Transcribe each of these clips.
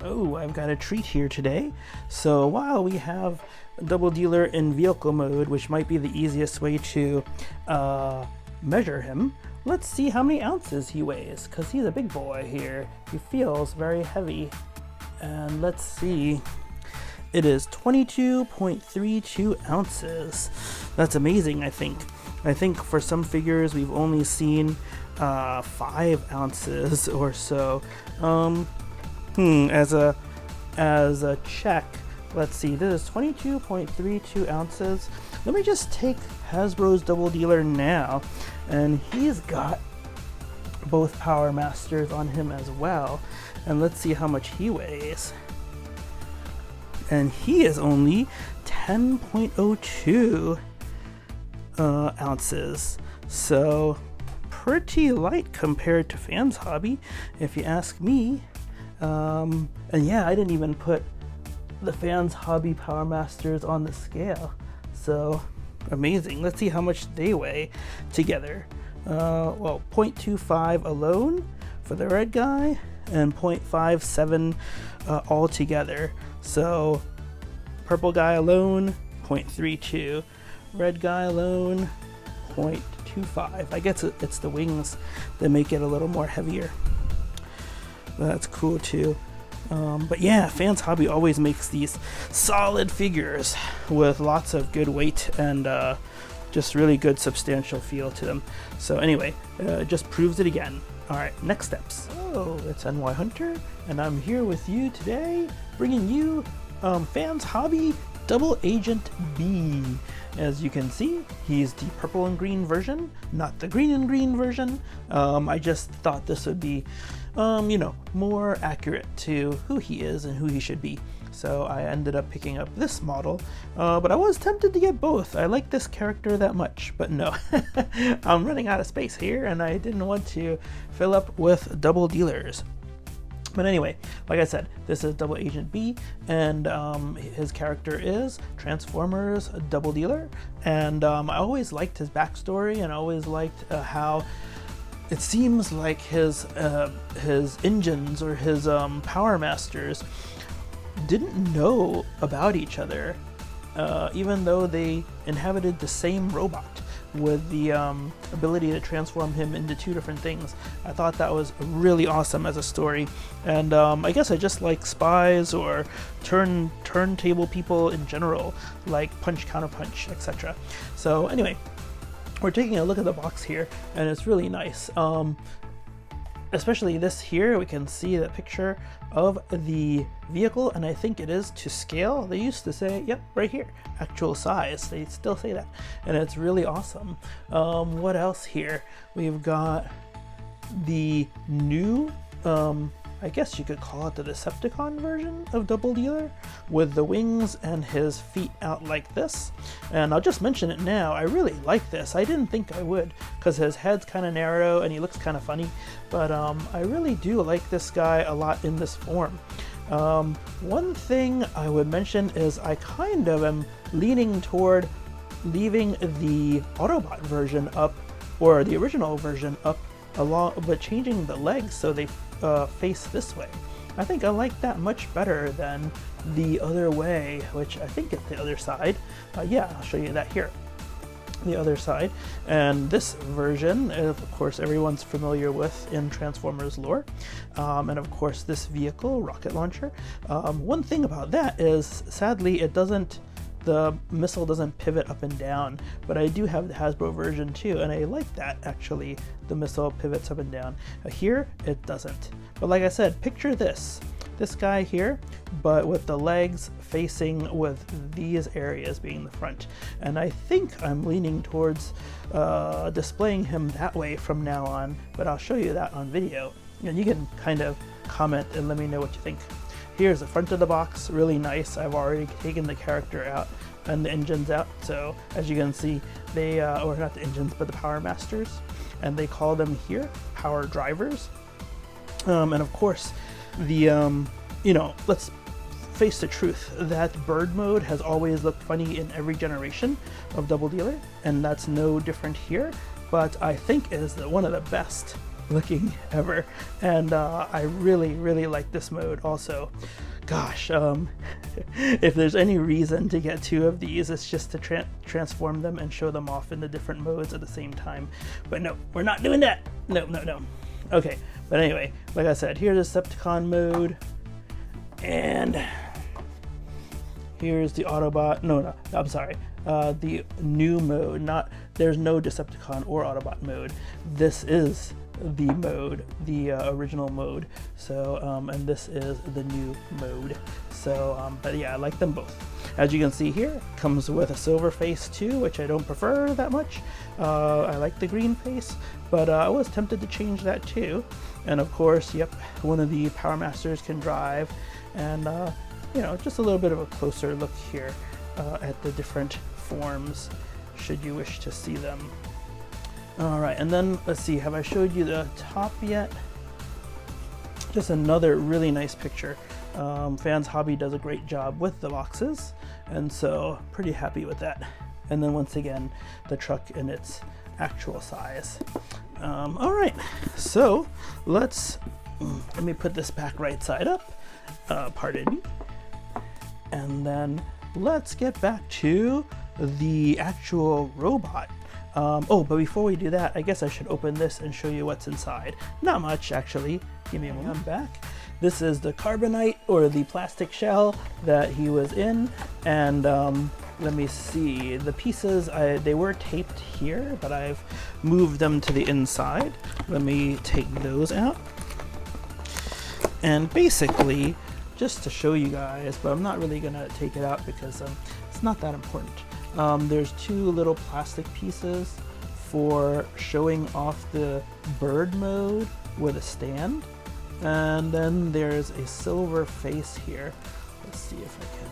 Oh, I've got a treat here today. So while we have DoubleDealer in vehicle mode, which might be the easiest way to measure him, let's see how many ounces he weighs, because he's a big boy here. He feels very heavy. And let's see. It is 22.32 ounces. That's amazing, I think. I think for some figures we've only seen 5 ounces or so. As a check, let's see, this is 22.32 ounces. Let me just take Hasbro's DoubleDealer now, and he's got both Power Masters on him as well, and let's see how much he weighs. And he is only 10.02 ounces, so pretty light compared to FansHobby, if you ask me. And yeah, I didn't even put the FansHobby Power Masters on the scale, so amazing. Let's see how much they weigh together. Well, 0.25 alone for the red guy, and 0.57 all together. So purple guy alone, 0.32. Red guy alone, 0.25. I guess it's the wings that make it a little more heavier. That's cool too. But yeah, FansHobby always makes these solid figures with lots of good weight and just really good substantial feel to them. So anyway, it just proves it again. Alright, next steps. Oh, it's NY Hunter, and I'm here with you today, bringing you FansHobby Double Agent B. As you can see, he's the purple and green version, not the green and green version. I just thought this would be, more accurate to who he is and who he should be. So I ended up picking up this model, but I was tempted to get both. I like this character that much, but no. I'm running out of space here, and I didn't want to fill up with DoubleDealers. But anyway, like I said, this is Double Agent B, and his character is Transformers DoubleDealer, and I always liked his backstory, and I always liked how it seems like his engines or his Power Masters didn't know about each other, even though they inhabited the same robot with the ability to transform him into 2 different things. I thought that was really awesome as a story, and I guess I just like spies or turntable people in general, like punch, counter punch, etc. So anyway, we're taking a look at the box here, and it's really nice. Especially this here, we can see the picture of the vehicle, and I think it is to scale. They used to say, yep, right here, actual size. They still say that, and it's really awesome. What else here? We've got the new, I guess you could call it the Decepticon version of DoubleDealer, with the wings and his feet out like this. And I'll just mention it now, I really like this. I didn't think I would, because his head's kind of narrow and he looks kind of funny, but I really do like this guy a lot in this form. One thing I would mention is I kind of am leaning toward leaving the Autobot version up, or the original version up, but changing the legs so they face this way. I think I like that much better than the other way, which I think is the other side. Yeah, I'll show you that here. The other side. And this version, of course, everyone's familiar with in Transformers lore. And of course, this vehicle, rocket launcher. One thing about that is, sadly, the missile doesn't pivot up and down, but I do have the Hasbro version too, and I like that actually. The missile pivots up and down. Here, it doesn't. But like I said, picture this guy here, but with the legs facing with these areas being the front. And I think I'm leaning towards displaying him that way from now on, but I'll show you that on video, and you can kind of comment and let me know what you think. Here's the front of the box, really nice. I've already taken the character out and the engines out, so as you can see, they, or not the engines, but the Power Masters, and they call them here Power Drivers. And of course, the, let's face the truth, that bird mode has always looked funny in every generation of DoubleDealer, and that's no different here, but I think it is one of the best looking ever, and I really like this mode also. Gosh, if there's any reason to get 2 of these, it's just to transform them and show them off in the different modes at the same time. But no, we're not doing that. No. Okay, but anyway, like I said, here's Decepticon mode, and here's the Autobot. No, I'm sorry. The new mode. There's no Decepticon or Autobot mode. This is the mode, the original mode. So, and this is the new mode. So, but yeah, I like them both. As you can see here, comes with a silver face too, which I don't prefer that much. I like the green face, but I was tempted to change that too. And of course, yep, one of the Power Masters can drive, and you know, just a little bit of a closer look here at the different forms, should you wish to see them. All right, and then let's see, have I showed you the top yet? Just another really nice picture. FansHobby does a great job with the boxes, and so pretty happy with that. And then once again, the truck in its actual size. All right, so let me put this back right side up. Pardon me. And then let's get back to the actual robot. Oh, but before we do that, I guess I should open this and show you what's inside. Not much, actually. Give me a moment. I'm back. This is the carbonite, or the plastic shell that he was in, and let me see. The pieces, they were taped here, but I've moved them to the inside. Let me take those out. And basically, just to show you guys, but I'm not really gonna take it out because it's not that important. There's 2 little plastic pieces for showing off the bird mode with a stand. And then there's a silver face here. Let's see if I can,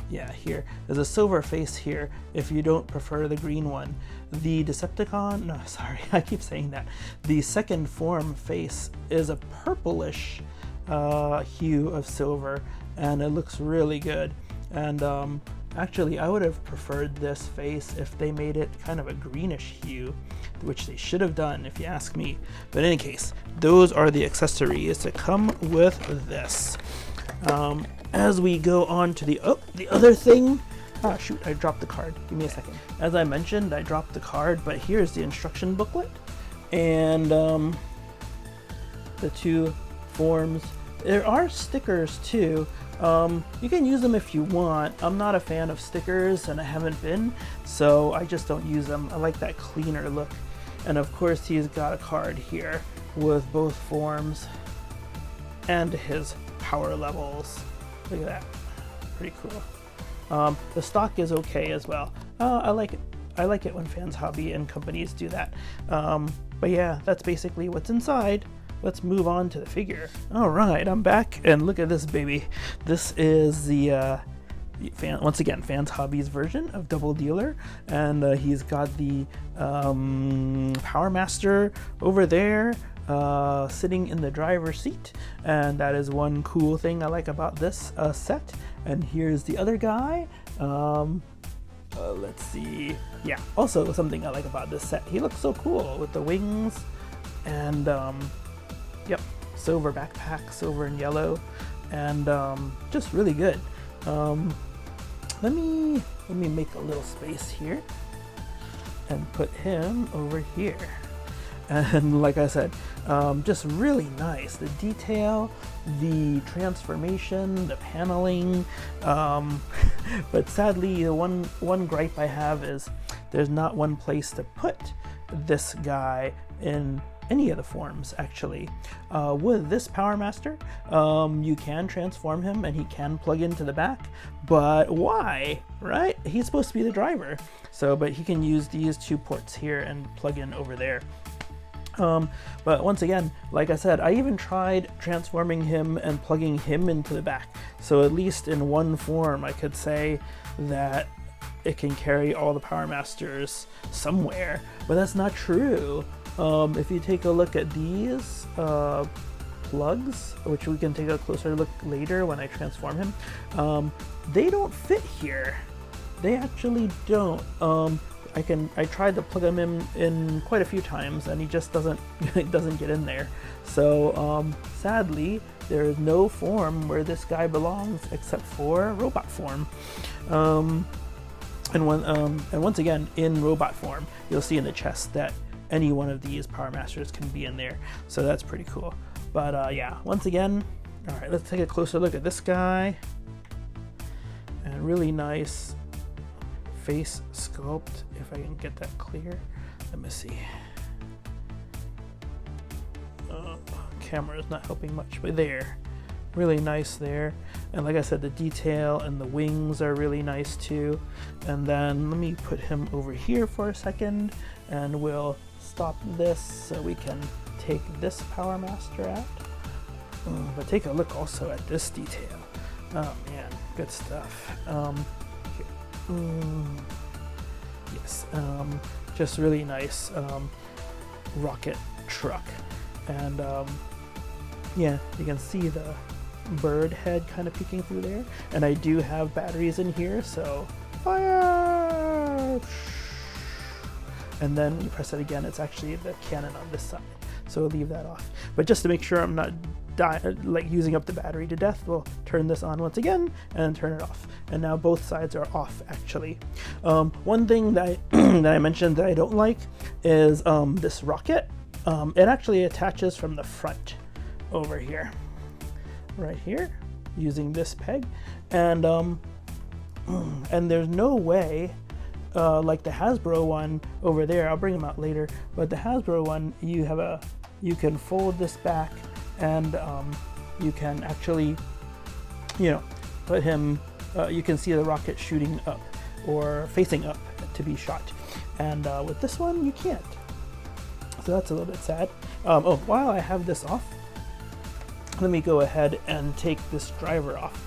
yeah, here. There's a silver face here if you don't prefer the green one. The Decepticon, no, sorry, I keep saying that. The second form face is a purplish hue of silver, and it looks really good. And actually, I would have preferred this face if they made it kind of a greenish hue, which they should have done if you ask me. But in any case, those are the accessories that come with this. As we go on to the other thing, oh shoot, I dropped the card. Give me a second. As I mentioned, I dropped the card, but here's the instruction booklet, and the 2 forms. There are stickers too. You can use them if you want. I'm not a fan of stickers, and I haven't been, so I just don't use them. I like that cleaner look. And of course, he's got a card here with both forms and his power levels. Look at that, pretty cool. The stock is okay as well. I like it. I like it when FansHobby and companies do that. But yeah, that's basically what's inside. Let's move on to the figure. All right, I'm back, and look at this baby. This is the once again FansHobby's version of DoubleDealer, and he's got the Power Master over there, sitting in the driver's seat, and that is one cool thing I like about this set. And here's the other guy. Let's see. Yeah, also something I like about this set. He looks so cool with the wings, and yep, silver backpack, silver and yellow, and just really good. Let me make a little space here and put him over here. And like I said, just really nice. The detail, the transformation, the paneling. But sadly, the one gripe I have is there's not one place to put this guy in any of the forms, actually. With this Power Master, you can transform him and he can plug into the back, but why, right? He's supposed to be the driver. So, but he can use these 2 ports here and plug in over there. But once again, like I said, I even tried transforming him and plugging him into the back. So at least in one form, I could say that it can carry all the Power Masters somewhere, but that's not true. If you take a look at these plugs, which we can take a closer look later when I transform him, they don't fit here. They actually don't. I tried to plug him in quite a few times, and he just doesn't doesn't get in there. So sadly, there is no form where this guy belongs except for robot form. And once again, in robot form, you'll see in the chest that any one of these Power Masters can be in there. So that's pretty cool. But yeah, once again, all right, let's take a closer look at this guy. And really nice face sculpt, if I can get that clear. Let me see. Camera is not helping much, but there. Really nice there. And like I said, the detail and the wings are really nice too. And then let me put him over here for a second, and we'll stop this so we can take this Power Master out. But take a look also at this detail. Oh man, good stuff. Yes, just really nice rocket truck. And yeah, you can see the bird head kind of peeking through there. And I do have batteries in here, so fire! And then when you press it again, it's actually the cannon on this side. So we'll leave that off. But just to make sure I'm not using up the battery to death, we'll turn this on once again and turn it off. And now both sides are off, actually. One thing that that I mentioned that I don't like is this rocket. It actually attaches from the front over here, right here, using this peg. And there's no way, like the Hasbro one over there, I'll bring them out later, but the Hasbro one, you can fold this back, and you can actually, put him, you can see the rocket shooting up or facing up to be shot. And with this one, you can't. So that's a little bit sad. Oh, while I have this off, let me go ahead and take this driver off.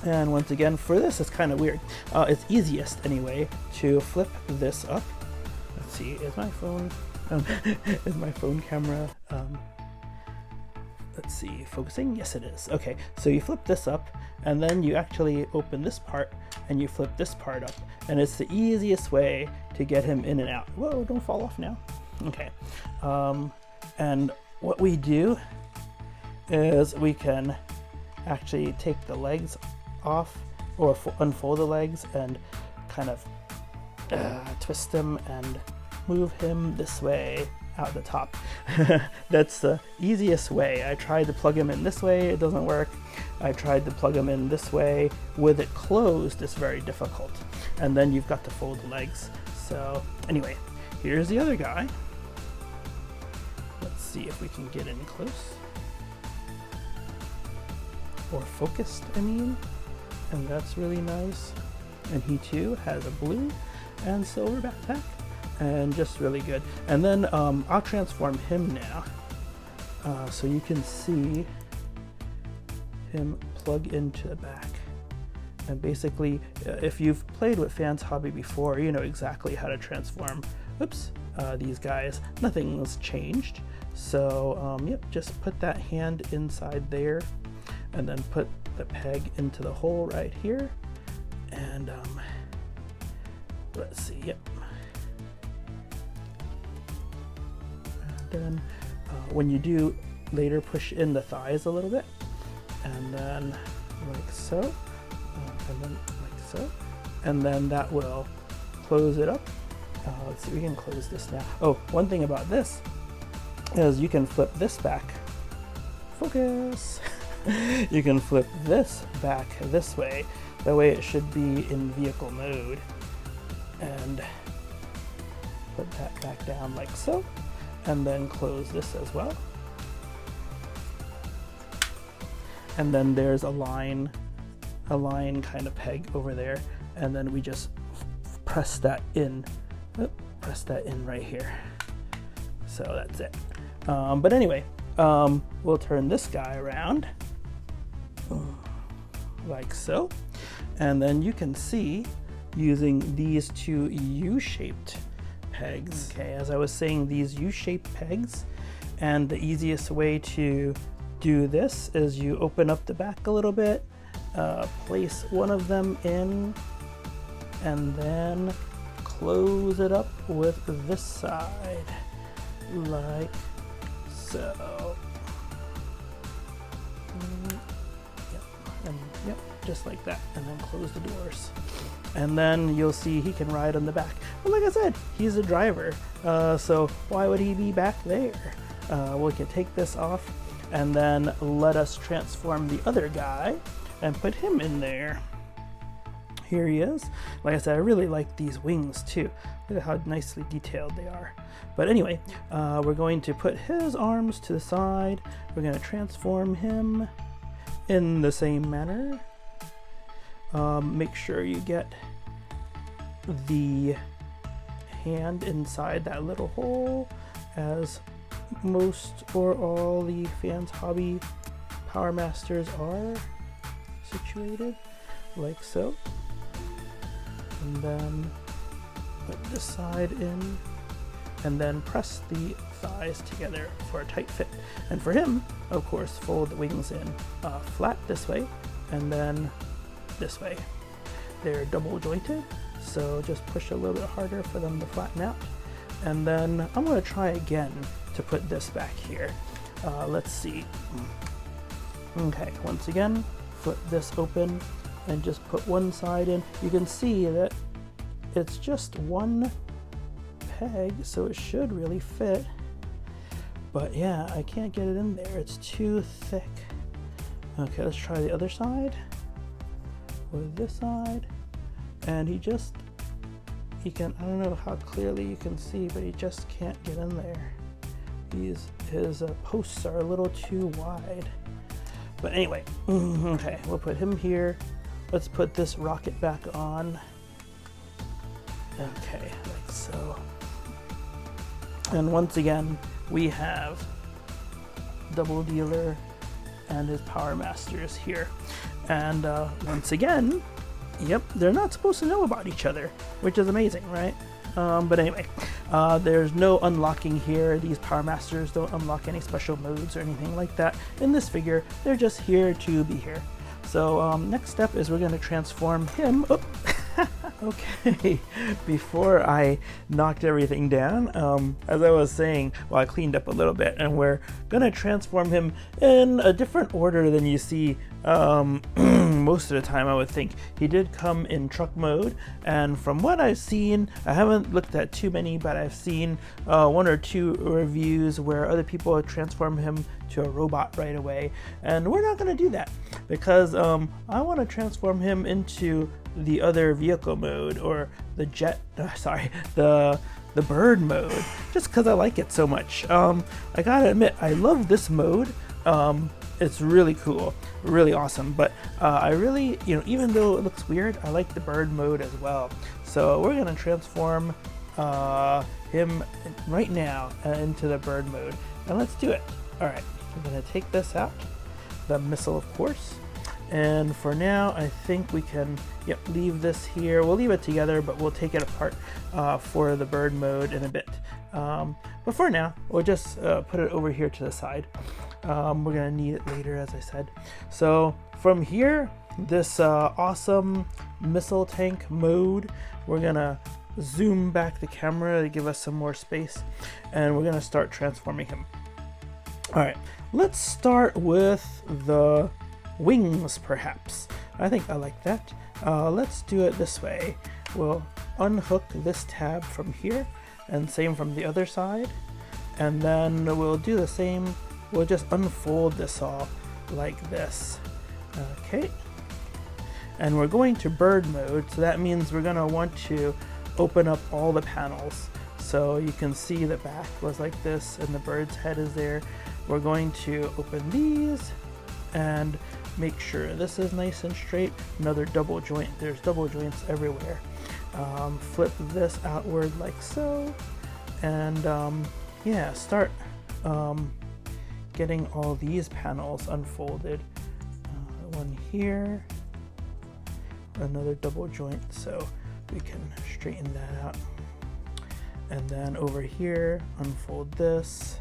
And once again, for this, it's kind of weird. It's easiest anyway to flip this up. Let's see, is my phone camera, let's see, focusing? Yes, it is. Okay, so you flip this up, and then you actually open this part, and you flip this part up, and it's the easiest way to get him in and out. Whoa, don't fall off now. Okay, and what we do is we can actually take the legs off, or unfold the legs and kind of twist them and move him this way out the top. That's the easiest way. I tried to plug him in this way, it doesn't work. I tried to plug him in this way with it closed, it's very difficult. And then you've got to fold the legs. So anyway, here's the other guy. Let's see if we can get in close. Or focused, I mean. And that's really nice. And he too has a blue and silver backpack. And just really good. And then I'll transform him now, so you can see him plug into the back. And basically, if you've played with FansHobby before, you know exactly how to transform these guys. Nothing's changed. So yep, just put that hand inside there, and then put the peg into the hole right here. And let's see, yep. Then when you do later, push in the thighs a little bit, and then like so, and then like so, and then that will close it up. Let's see, we can close this now. Oh, one thing about this is you can flip this back. Focus. You can flip this back this way. That way it should be in vehicle mode, and put that back down like so. And then close this as well. And then there's a line kind of peg over there, and then we just press that in. Press that in right here. So that's it. But anyway, we'll turn this guy around like so, and then you can see using these two U-shaped pegs. Okay, as I was saying, these U-shaped pegs, and the easiest way to do this is you open up the back a little bit, place one of them in, and then close it up with this side, like so. Yep, just like that, and then close the doors. And then you'll see he can ride on the back. But like I said, he's a driver, so why would he be back there? We can take this off, and then let us transform the other guy and put him in there. Here he is. Like I said, I really like these wings too. Look at how nicely detailed they are. But anyway, we're going to put his arms to the side. We're going to transform him in the same manner. Make sure you get the hand inside that little hole, as most or all the FansHobby powermasters are situated, like so. And then put this side in, and then press the thighs together for a tight fit. And for him, of course, fold the wings in flat this way, and then this way. They're double jointed, so just push a little bit harder for them to flatten out. And then I'm going to try again to put this back here. Let's see. Okay, once again, flip this open and just put one side in. You can see that it's just one peg, so it should really fit. But yeah, I can't get it in there. It's too thick. Okay, let's try the other side with this side. And he can, I don't know how clearly you can see, but he just can't get in there. His posts are a little too wide. But anyway, okay, we'll put him here. Let's put this rocket back on. Okay, like so. And once again, we have DoubleDealer and his powermasters here. And once again, yep, they're not supposed to know about each other, which is amazing, right? But anyway, there's no unlocking here. These powermasters don't unlock any special modes or anything like that in this figure. They're just here to be here. So next step is we're going to transform him. Oh. Okay, before I knocked everything down, as I was saying, well, I cleaned up a little bit, and we're going to transform him in a different order than you see most of the time, I would think. He did come in truck mode, and from what I've seen, I haven't looked at too many, but I've seen one or two reviews where other people transform him to a robot right away, and we're not going to do that because I want to transform him into the other vehicle mode, or the the bird mode, just because I like it so much. I gotta admit, I love this mode. It's really cool, really awesome, but I really, even though it looks weird, I like the bird mode as well. So we're gonna transform him right now into the bird mode, and let's do it. All right, I'm gonna take this out, the missile, of course. And for now, I think we can leave this here. We'll leave it together, but we'll take it apart for the bird mode in a bit. But for now, we'll just put it over here to the side. We're gonna need it later, as I said. So from here, this awesome missile tank mode, we're gonna zoom back the camera to give us some more space, and we're gonna start transforming him. All right, let's start with the wings, perhaps. I think I like that. Let's do it this way. We'll unhook this tab from here, and same from the other side, and then we'll do the same. We'll just unfold this all like this. Okay, and we're going to bird mode, so that means we're gonna want to open up all the panels, so you can see the back was like this and the bird's head is there. We're going to open these and make sure this is nice and straight. Another double joint. There's double joints everywhere. Flip this outward like so, and yeah, start getting all these panels unfolded. One here, another double joint, so we can straighten that out. And then over here, unfold this,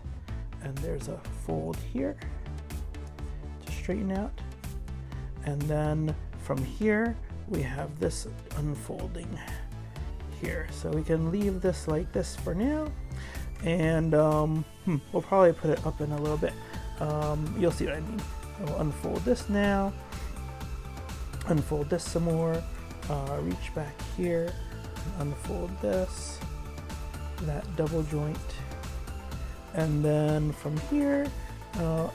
and there's a fold here to straighten out. And then from here, we have this unfolding here. So we can leave this like this for now, and we'll probably put it up in a little bit. You'll see what I mean. We'll unfold this now, unfold this some more, reach back here, and unfold this, that double joint, and then from here,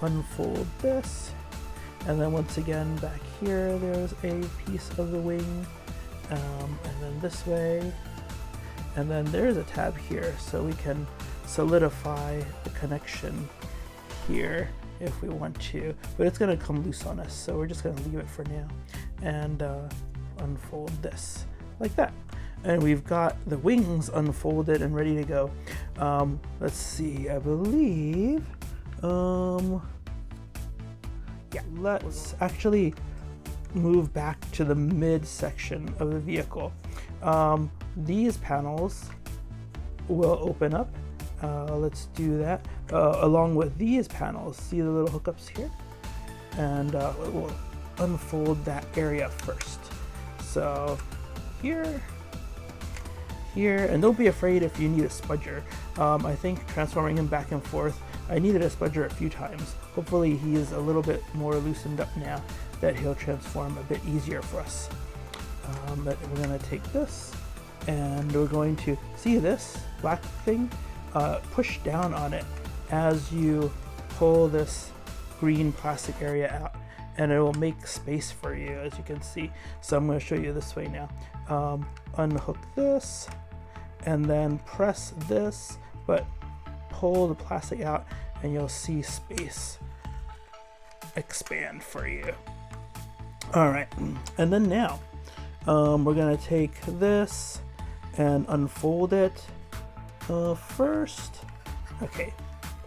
unfold this, and then once again back here there's a piece of the wing, and then this way, and then there's a tab here, so we can solidify the connection here if we want to, but it's going to come loose on us, so we're just going to leave it for now, and unfold this like that, and we've got the wings unfolded and ready to go. Let's see, I believe yeah, let's actually move back to the mid section of the vehicle. These panels will open up. Let's do that along with these panels. See the little hookups here, and we'll unfold that area first. So here, and don't be afraid if you need a spudger. I think transforming him back and forth, I needed a spudger a few times. Hopefully he is a little bit more loosened up now that he'll transform a bit easier for us. But we're gonna take this, and we're going to see this black thing, push down on it as you pull this green plastic area out, and it will make space for you, as you can see. So I'm going to show you this way now. Unhook this, and then press this, but pull the plastic out, and you'll see space expand for you. All right, and then now we're going to take this and unfold it first. Okay,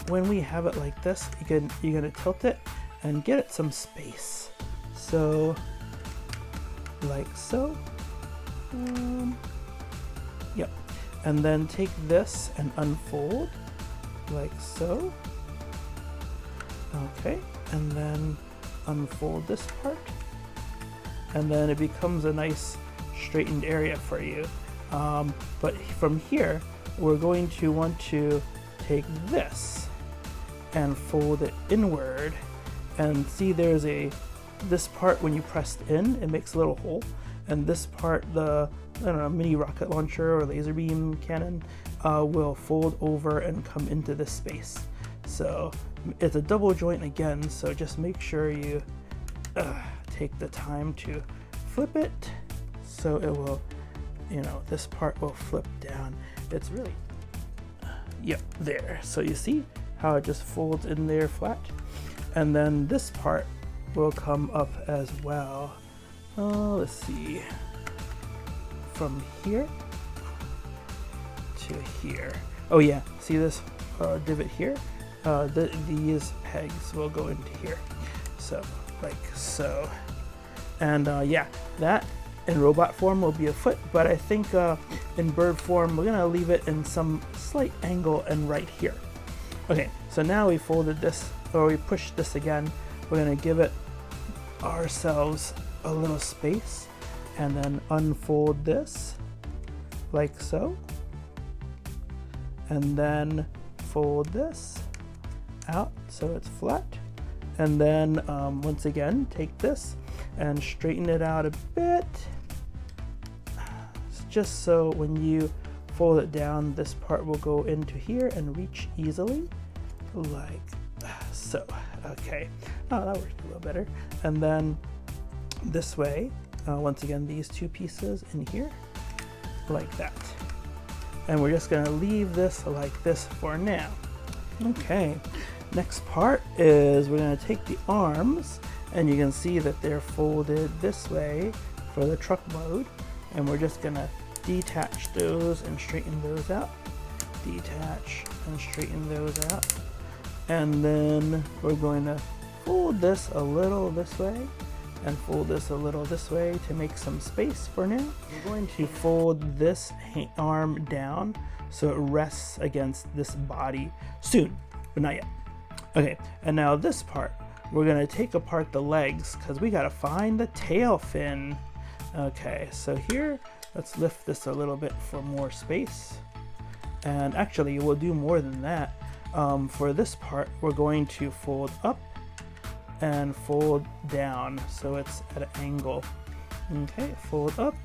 when we have it like this, you're gonna tilt it and get it some space. So, like so. Yep. And then take this and unfold, like so. Okay, and then unfold this part, and then it becomes a nice straightened area for you. But from here, we're going to want to take this and fold it inward, and see there's this part when you pressed in, it makes a little hole, and this part, the mini rocket launcher or laser beam cannon, will fold over and come into this space. So it's a double joint again, so just make sure you take the time to flip it, so it will, this part will flip down. It's really, yep, there. So you see how it just folds in there flat, and then this part will come up as well. Let's see, from here to here. Oh yeah, see this divot here? These pegs will go into here, so like so. And yeah, that in robot form will be a foot, but I think in bird form we're gonna leave it in some slight angle and right here. Okay, so now we folded this, or we pushed this again. We're gonna give it ourselves a little space, and then unfold this like so, and then fold this out so it's flat, and then once again take this and straighten it out a bit, just so when you fold it down, this part will go into here and reach easily, like so. Okay, oh, that worked a little better. And then this way, once again, these two pieces in here, like that. And we're just gonna leave this like this for now. Okay, next part is we're gonna take the arms, and you can see that they're folded this way for the truck mode, and we're just gonna detach those and straighten those out, detach and straighten those out, and then we're going to fold this a little this way and fold this a little this way to make some space for now. We're going to fold this arm down so it rests against this body soon, but not yet. Okay, and now this part, we're gonna take apart the legs because we gotta find the tail fin. Okay, so here, let's lift this a little bit for more space. And actually, we'll do more than that. For this part, we're going to fold up and fold down, so it's at an angle. Okay, fold up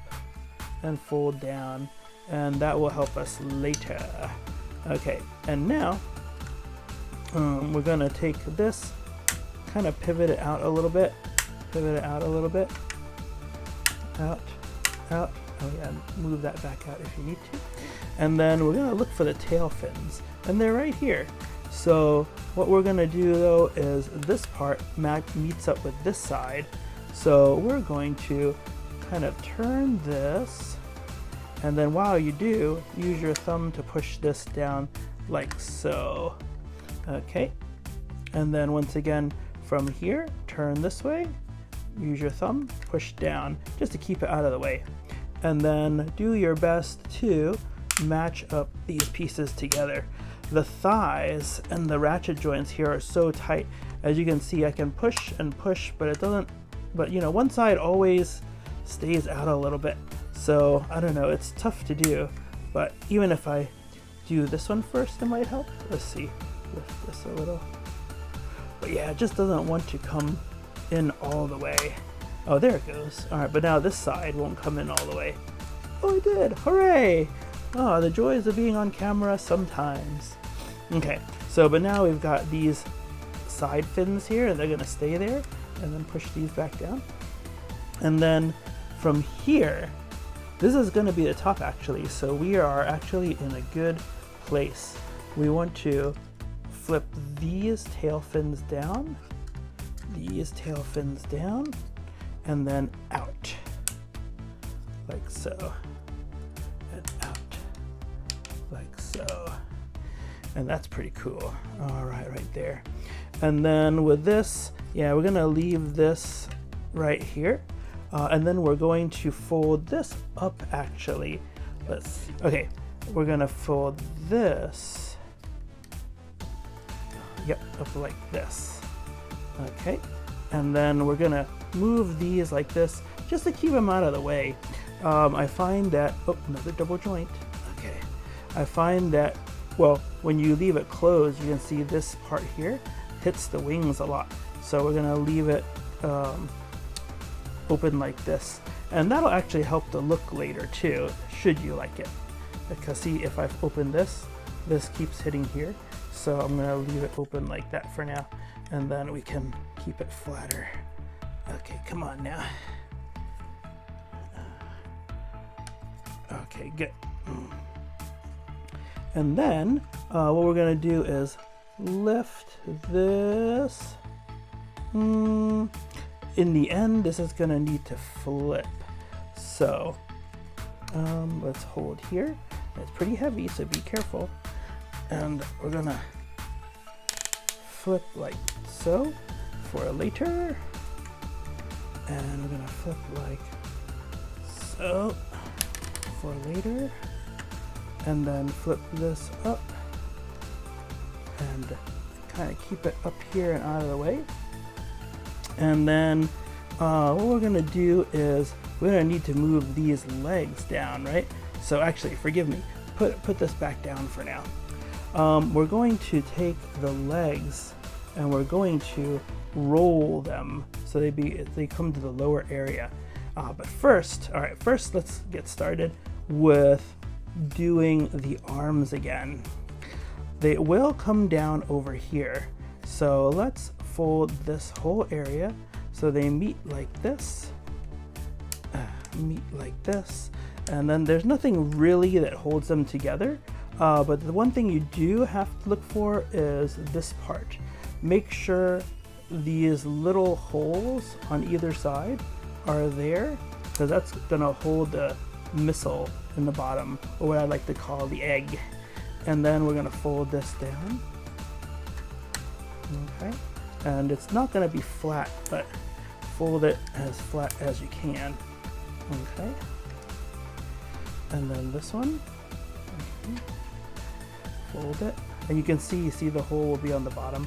and fold down, and that will help us later. Okay, and now we're gonna take this, kind of pivot it out a little bit, out, oh yeah, move that back out if you need to. And then we're gonna look for the tail fins, and they're right here. So what we're gonna do though is this part meets up with this side. So we're going to kind of turn this, and then while you do, use your thumb to push this down like so. Okay, and then once again from here, turn this way, use your thumb, push down just to keep it out of the way. And then do your best to match up these pieces together. The thighs and the ratchet joints here are so tight. As you can see, I can push and push, but it doesn't, but you know, one side always stays out a little bit. So I don't know, it's tough to do, but even if I do this one first, it might help. Let's see, lift this a little. But yeah, it just doesn't want to come in all the way. Oh, there it goes. All right, but now this side won't come in all the way. Oh, it did, hooray! Oh, the joys of being on camera sometimes. Okay, so but now we've got these side fins here, and they're gonna stay there, and then push these back down. And then from here, this is gonna be the top actually, so we are actually in a good place. We want to flip these tail fins down, and then out, like so, and out, like so. And that's pretty cool. All right, right there. And then with this, yeah, we're gonna leave this right here. And then we're going to fold this up actually. Okay, we're gonna fold this, yep, up like this. Okay, and then we're gonna move these like this just to keep them out of the way. I find that, oh, another double joint. Okay, I find that, well, when you leave it closed, you can see this part here hits the wings a lot. So we're gonna leave it open like this, and that'll actually help the look later too, should you like it. Because see, if I've opened this keeps hitting here, so I'm gonna leave it open like that for now, and then we can keep it flatter. Okay, come on now. Okay, good. And then what we're gonna do is lift this. In the end, this is gonna need to flip. So let's hold here. It's pretty heavy, so be careful. And we're gonna flip like so for later. And we're gonna flip like so for later. And then flip this up and kind of keep it up here and out of the way. And then what we're gonna do is we're gonna need to move these legs down, right? So actually, forgive me, put this back down for now. We're going to take the legs and we're going to roll them so they come to the lower area. But first, all right, first let's get started with doing the arms again. They will come down over here. So let's fold this whole area so they meet like this, and then there's nothing really that holds them together. But the one thing you do have to look for is this part. Make sure these little holes on either side are there, because that's gonna hold the missile in the bottom, or what I like to call the egg. And then we're gonna fold this down. Okay, and it's not gonna be flat, but fold it as flat as you can. Okay, and then this one, fold it, and you can see the hole will be on the bottom,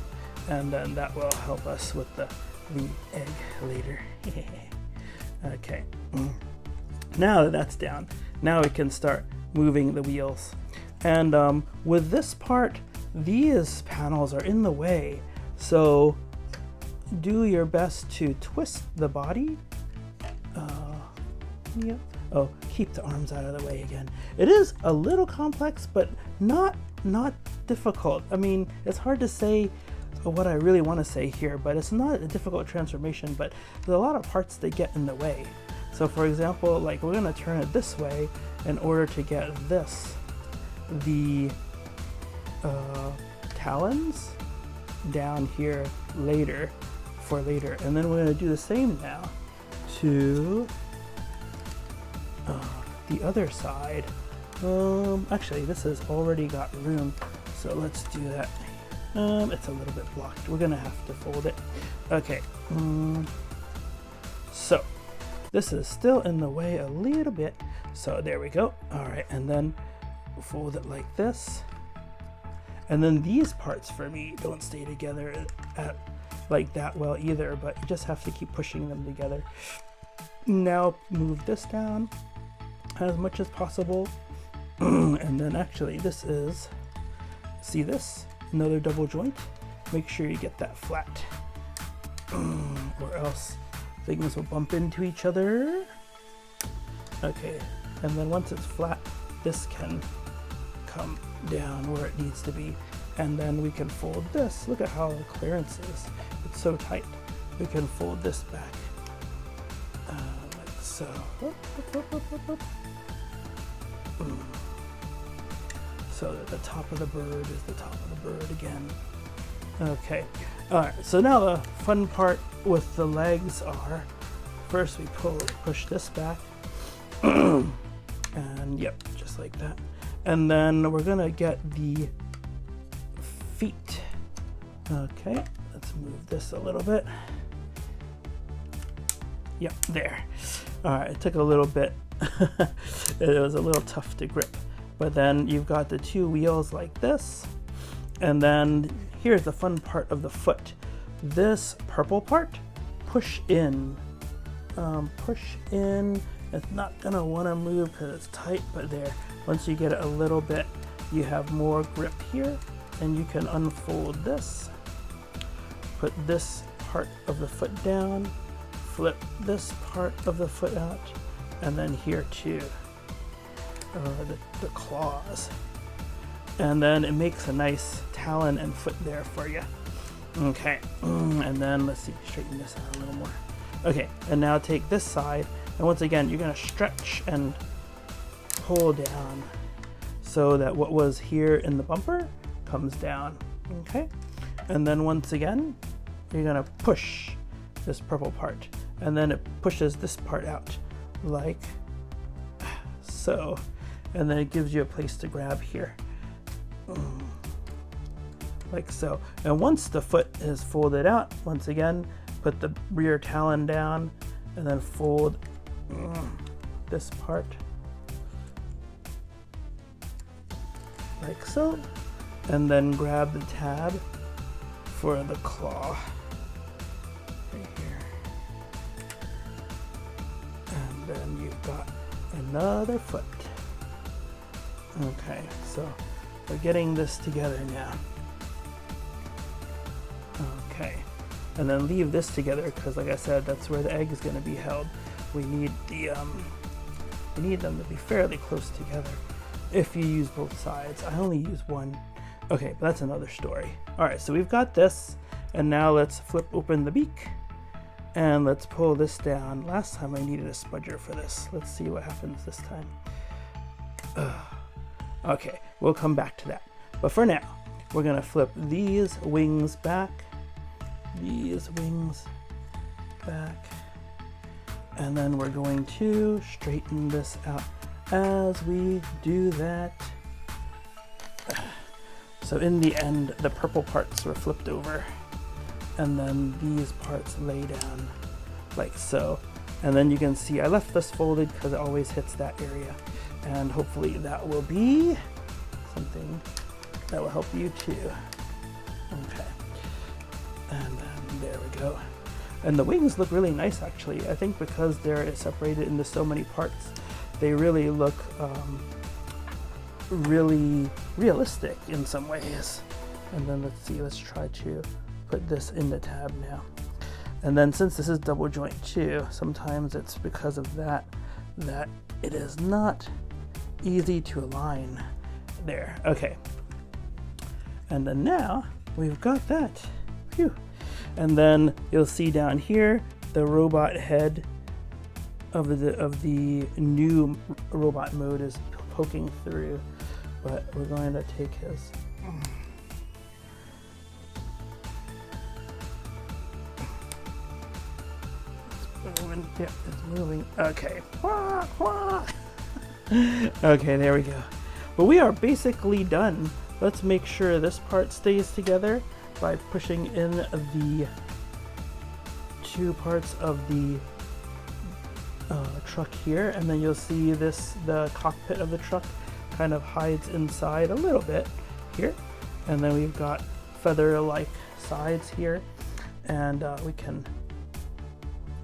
and then that will help us with the egg later. Okay, Now that that's down, now we can start moving the wheels. And with this part, these panels are in the way, so do your best to twist the body. Yep. Oh, keep the arms out of the way again. It is a little complex, but not difficult. I mean, it's hard to say what I really want to say here, but it's not a difficult transformation, but there's a lot of parts that get in the way. So for example, like we're going to turn it this way in order to get this, the talons down here later, for later. And then we're going to do the same now to the other side. Actually, this has already got room, so let's do that. It's a little bit blocked. We're gonna have to fold it. Okay. So this is still in the way a little bit. So there we go. All right, and then fold it like this. And then these parts for me don't stay together like that well either, but you just have to keep pushing them together. Now move this down as much as possible. And then actually this is, see this? Another double joint. Make sure you get that flat, or else things will bump into each other. Okay, and then once it's flat, this can come down where it needs to be. And then we can fold this. Look at how the clearance is. It's so tight. We can fold this back. Like so. So that the top of the bird is the top of the bird again. Okay. Alright, so now the fun part with the legs are, first we push this back. And yep, just like that. And then we're gonna get the feet. Okay, let's move this a little bit. Yep, there. Alright, it took a little bit. It was a little tough to grip. But then you've got the two wheels like this. And then here's the fun part of the foot. This purple part, push in. Push in. It's not gonna wanna move because it's tight, but there. Once you get it a little bit, you have more grip here. And you can unfold this. Put this part of the foot down. Flip this part of the foot out. And then here too. The claws, and then it makes a nice talon and foot there for you. Okay, and then let's see, straighten this out a little more. Okay, and now take this side, and once again you're going to stretch and pull down so that what was here in the bumper comes down. Okay, and then once again you're going to push this purple part, and then it pushes this part out like so. And then it gives you a place to grab here, like so. And once the foot is folded out, once again, put the rear talon down and then fold this part like so. And then grab the tab for the claw right here. And then you've got another foot. Okay, so we're getting this together now. Okay, and then leave this together because, like I said, that's where the egg is going to be held. We need the we need them to be fairly close together. If you use both sides, I only use one. Okay, but that's another story. All right, so we've got this, and now let's flip open the beak, and let's pull this down. Last time I needed a spudger for this. Let's see what happens this time. Okay, we'll come back to that. But for now, we're gonna flip these wings back, and then we're going to straighten this out as we do that. So in the end, the purple parts were flipped over, and then these parts lay down like so. And then you can see I left this folded because it always hits that area. And hopefully that will be something that will help you too. Okay. And then there we go. And the wings look really nice actually. I think because they're separated into so many parts, they really look really realistic in some ways. And then let's see, let's try to put this in the tab now. And then since this is double joint too, sometimes it's because of that it is not easy to align there. Okay. And then now we've got that. Phew. And then you'll see down here the robot head of the new robot mode is poking through, but we're going to take his yeah, it's moving. Okay. Okay, there we go. But we are basically done. Let's make sure this part stays together by pushing in the two parts of the truck here, and then you'll see the cockpit of the truck kind of hides inside a little bit here, and then we've got feather-like sides here, and we can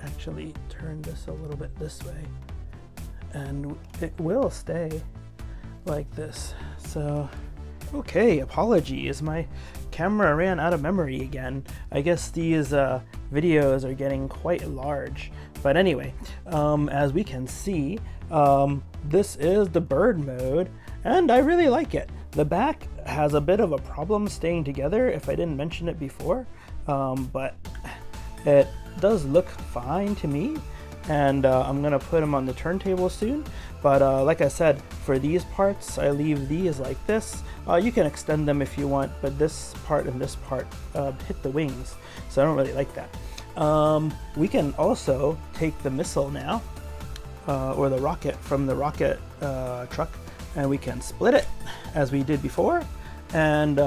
actually turn this a little bit this way, and it will stay like this. So okay, apologies, my camera ran out of memory again. I guess these videos are getting quite large, but anyway, as we can see, this is the bird mode, and I really like it. The back has a bit of a problem staying together if I didn't mention it before, but it does look fine to me, and I'm gonna put them on the turntable soon. But like I said, for these parts, I leave these like this. You can extend them if you want, but this part and this part hit the wings, so I don't really like that. We can also take the missile now, or the rocket from the rocket truck, and we can split it as we did before. And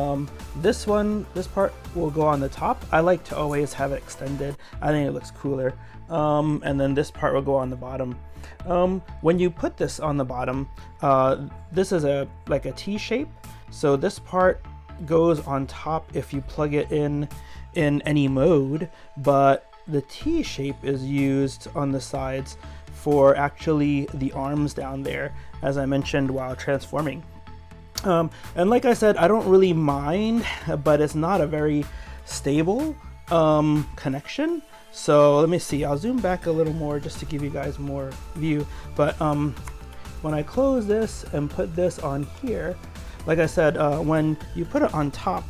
this part will go on the top. I like to always have it extended. I think it looks cooler. And then this part will go on the bottom. When you put this on the bottom, this is like a T shape. So this part goes on top if you plug it in any mode, but the T shape is used on the sides for actually the arms down there, as I mentioned while transforming. And like I said, I don't really mind, but it's not a very stable connection. So let me see, I'll zoom back a little more just to give you guys more view. But when I close this and put this on here, like I said, when you put it on top,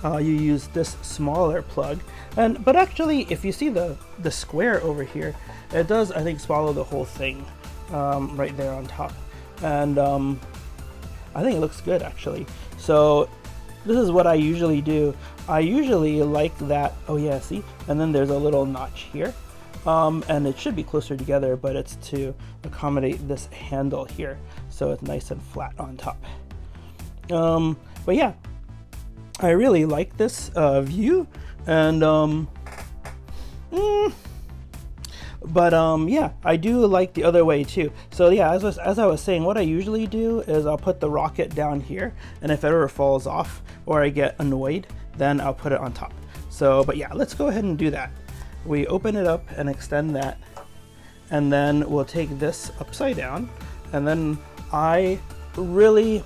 you use this smaller plug. But actually, if you see the square over here, it does, I think, swallow the whole thing right there on top. And I think it looks good, actually. So this is what I usually do. I usually like that. Oh yeah, see? And then there's a little notch here. And it should be closer together, but it's to accommodate this handle here, so it's nice and flat on top. But yeah, I really like this view, and yeah, I do like the other way too. So yeah, as I was saying, what I usually do is I'll put the rocket down here, and if it ever falls off or I get annoyed, then I'll put it on top. So, but yeah, let's go ahead and do that. We open it up and extend that, and then we'll take this upside down, and then I really,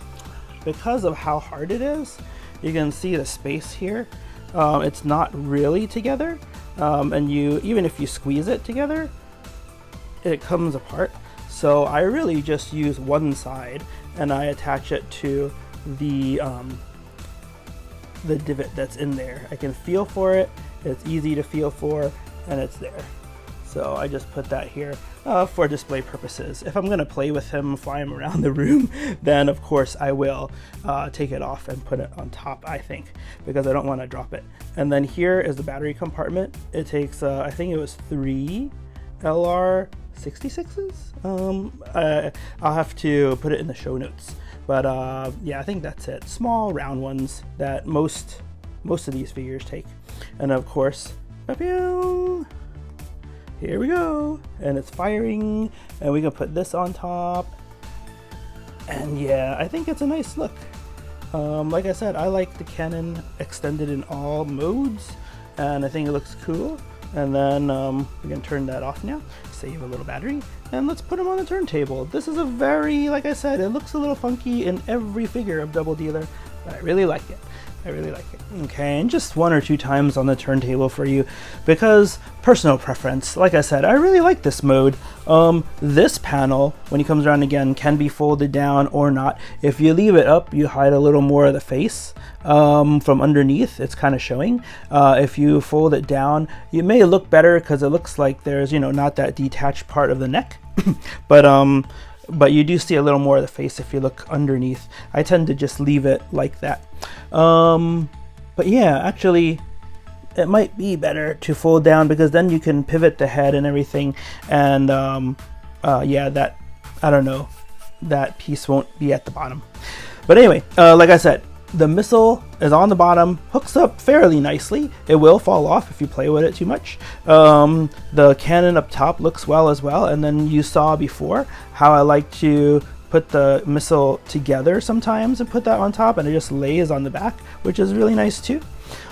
because of how hard it is, you can see the space here. It's not really together, and even if you squeeze it together, it comes apart. So I really just use one side, and I attach it to the divot that's in there. I can feel for it. It's easy to feel for, and it's there. So I just put that here for display purposes. If I'm gonna play with him, fly him around the room, then of course I will take it off and put it on top, I think, because I don't want to drop it. And then here is the battery compartment. It takes, I think it was 3 LR66s. I'll have to put it in the show notes. But yeah, I think that's it. Small round ones that most of these figures take. And of course, here we go, and it's firing, and we can put this on top, and yeah, I think it's a nice look. Like I said, I like the cannon extended in all modes, and I think it looks cool. And then we can turn that off now. save a little battery, and let's put them on the turntable. This is a very, like I said, it looks a little funky in every figure of DoubleDealer, but I really like it. I really like it. Okay, and just 1 or 2 times on the turntable for you, because personal preference. Like I said, I really like this mode. This panel, when he comes around again, can be folded down or not. If you leave it up, you hide a little more of the face from underneath. It's kind of showing. If you fold it down, you may look better because it looks like there's, you know, not that detached part of the neck. But you do see a little more of the face if you look underneath. I tend to just leave it like that. But yeah, actually, it might be better to fold down because then you can pivot the head and everything. And yeah, that, I don't know, that piece won't be at the bottom. But anyway, like I said, the missile is on the bottom, hooks up fairly nicely. It will fall off if you play with it too much. The cannon up top looks well as well, and then you saw before how I like to put the missile together sometimes and put that on top, and it just lays on the back, which is really nice too.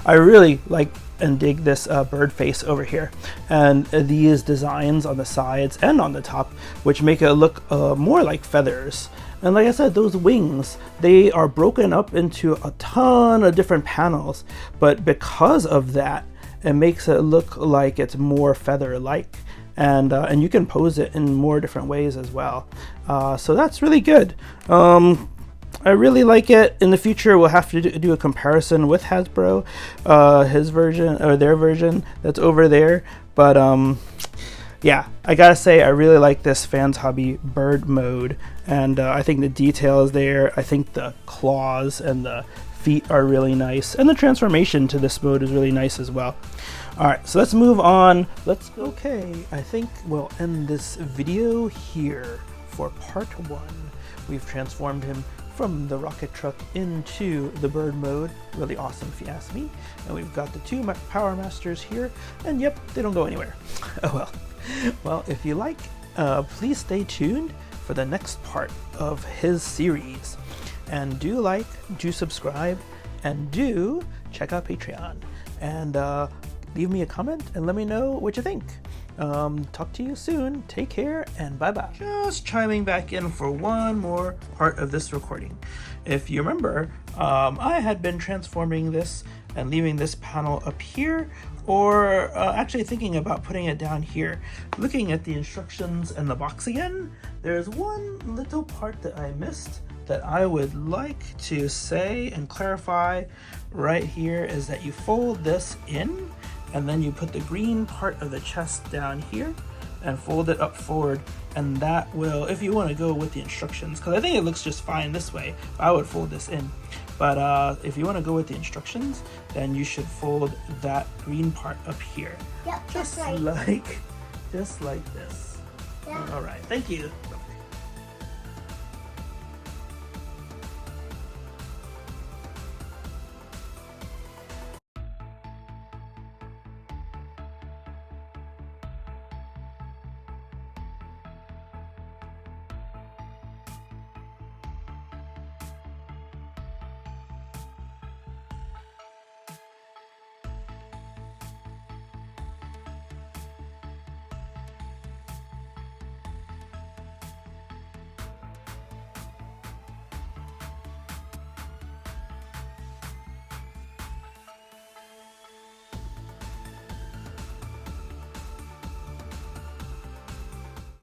I really like and dig this bird face over here, and these designs on the sides and on the top, which make it look more like feathers. And like I said, those wings, they are broken up into a ton of different panels, but because of that, it makes it look like it's more feather-like. And you can pose it in more different ways as well. So that's really good. I really like it. In the future, we'll have to do a comparison with Hasbro, his version or their version that's over there. But yeah, I gotta say, I really like this FansHobby bird mode, and I think the detail is there. I think the claws and the feet are really nice, and the transformation to this mode is really nice as well. Alright, so let's move on. Let's go. Okay, I think we'll end this video here for part 1. We've transformed him from the rocket truck into the bird mode. Really awesome if you ask me. And we've got the 2 Power Masters here, and yep, they don't go anywhere. Oh well. Well, if you like, please stay tuned for the next part of his series. And do like, do subscribe, and do check out Patreon. And leave me a comment and let me know what you think. Talk to you soon. Take care and bye-bye. Just chiming back in for one more part of this recording. If you remember, I had been transforming this and leaving this panel up here, or actually thinking about putting it down here. Looking at the instructions and the box again, there's one little part that I missed that I would like to say and clarify right here, is that you fold this in and then you put the green part of the chest down here and fold it up forward, and that will, if you want to go with the instructions, because I think it looks just fine this way, I would fold this in. But if you want to go with the instructions, then you should fold that green part up here. Yep, just right. like this. Yep. All right, thank you.